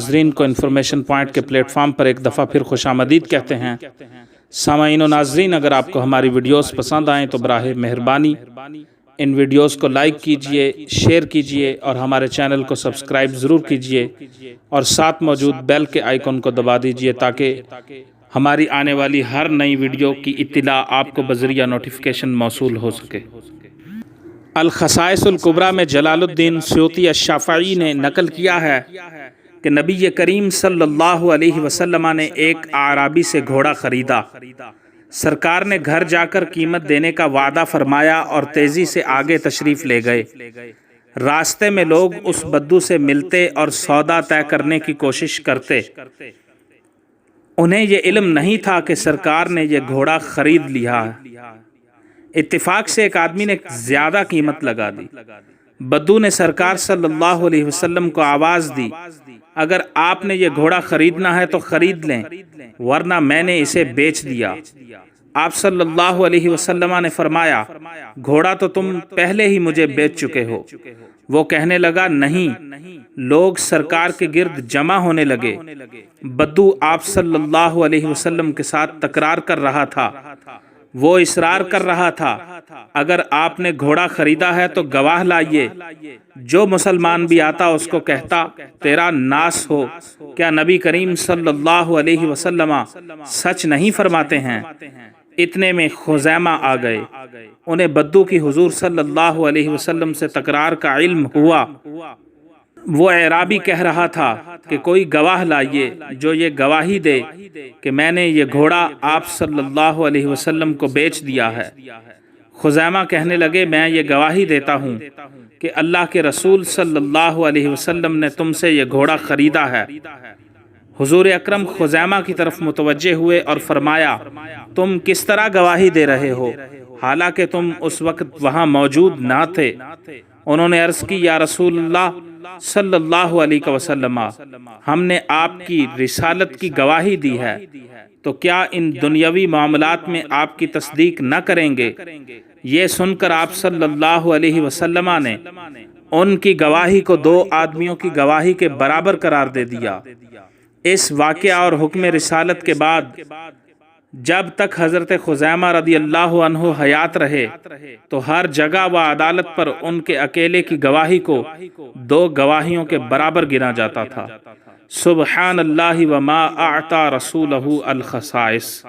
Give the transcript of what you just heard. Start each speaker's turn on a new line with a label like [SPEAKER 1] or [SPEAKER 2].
[SPEAKER 1] ناظرین کو information point کے پلیٹ فارم پر ایک دفعہ پھر خوش آمدید کہتے ہیں۔ سامعین و ناظرین، اگر آپ کو ہماری ویڈیوز پسند آئیں تو براہ مہربانی ان ویڈیوز کو لائک کیجئے، شیئر کیجئے اور ہمارے چینل کو سبسکرائب ضرور کیجئے اور ساتھ موجود بیل کے آئیکن کو دبا دیجئے تاکہ ہماری آنے والی ہر نئی ویڈیو کی اطلاع آپ کو بذریعہ نوٹیفیکیشن موصول ہو سکے۔ الخصائص الکبریٰ میں جلال الدین سیوطی الشافعی نے نقل کیا ہے کہ نبی کریم صلی اللہ علیہ وسلم نے ایک اعرابی سے گھوڑا خریدا۔ سرکار نے گھر جا کر قیمت دینے کا وعدہ فرمایا اور تیزی سے آگے تشریف لے گئے۔ راستے میں لوگ اس بدو سے ملتے اور سودا طے کرنے کی کوشش کرتے۔ انہیں یہ علم نہیں تھا کہ سرکار نے یہ گھوڑا خرید لیا ہے۔ اتفاق سے ایک آدمی نے زیادہ قیمت لگا دی۔ بدو نے سرکار صلی اللہ علیہ وسلم کو آواز دی، اگر آپ نے یہ گھوڑا خریدنا ہے تو خرید لیں، ورنہ میں نے اسے بیچ دیا۔ آپ صلی اللہ علیہ وسلم نے فرمایا، گھوڑا تو تم پہلے ہی مجھے بیچ چکے ہو۔ وہ کہنے لگا، نہیں۔ لوگ سرکار کے گرد جمع ہونے لگے۔ بدو آپ صلی اللہ علیہ وسلم کے ساتھ تکرار کر رہا تھا۔ وہ اصرار کر رہا تھا، اگر آپ نے گھوڑا خریدا ہے تو گواہ لائیے۔ جو مسلمان بھی آتا اس کو کہتا، تیرا ناس ہو، کیا نبی کریم صلی اللہ علیہ وسلم سچ نہیں فرماتے ہیں؟ اتنے میں خزیمہ آ گئے۔ انہیں بدو کی حضور صلی اللہ علیہ وسلم سے تکرار کا علم ہوا۔ وہ اعرابی کہہ رہا تھا کہ کوئی گواہ لائیے جو یہ گواہی دے کہ میں نے یہ گھوڑا آپ صلی اللہ علیہ وسلم کو بیچ دیا ہے۔ خزیمہ کہنے لگے، میں یہ گواہی دیتا ہوں کہ اللہ کے رسول صلی اللہ علیہ وسلم نے تم سے یہ گھوڑا خریدا ہے۔ حضور اکرم خزیمہ کی طرف متوجہ ہوئے اور فرمایا، تم کس طرح گواہی دے رہے ہو حالانکہ تم اس وقت وہاں موجود نہ تھے؟ انہوں نے عرض کی، یا رسول اللہ صلی اللہ علیہ وسلم، ہم نے آپ کی رسالت کی گواہی دی ہے، تو کیا ان دنیاوی معاملات میں آپ کی تصدیق نہ کریں گے؟ یہ سن کر آپ صلی اللہ علیہ وسلم نے ان کی گواہی کو دو آدمیوں کی گواہی کے برابر قرار دے دیا۔ اس واقعہ اور حکم رسالت کے بعد جب تک حضرت خزیمہ رضی اللہ عنہ حیات رہے تو ہر جگہ و عدالت پر ان کے اکیلے کی گواہی کو دو گواہیوں کے برابر گنا جاتا تھا۔ سبحان اللہ وما اعطى رسولہ الخصائص۔